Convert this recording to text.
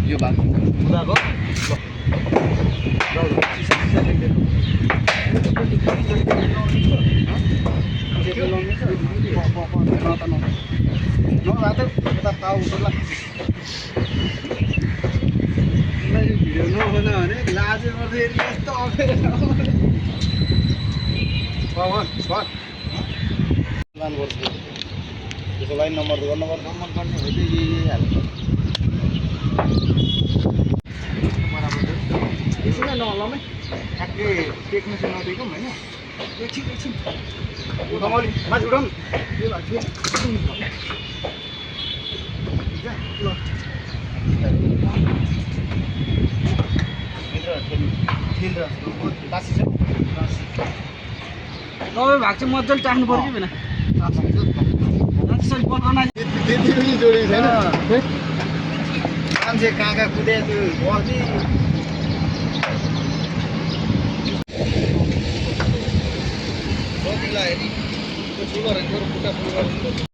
यो बाटो उदाको भिडियो नहुन भने लाजै गर्दै यस्तो अफेर त्यसको लाइन नम्बर गर्नुपर्छ नम्बर गर्ने हो चाहिँ यही हाल्छ एकछिन नहलामै ठ्याक्कै टेक्नु चाहिँ नदिएको पनि होइन एकछिन उठाउँ अलि माथि उठाउँ के भएको तपाईँ भएको चाहिँ मजाले टाक्नु पर्यो कि बेला त्यति पनि जोडेको छैन मान्छे कहाँ कहाँ कुदे त्यो बस्ने ठुलो रहेछ खुट्टा फुल गर्नु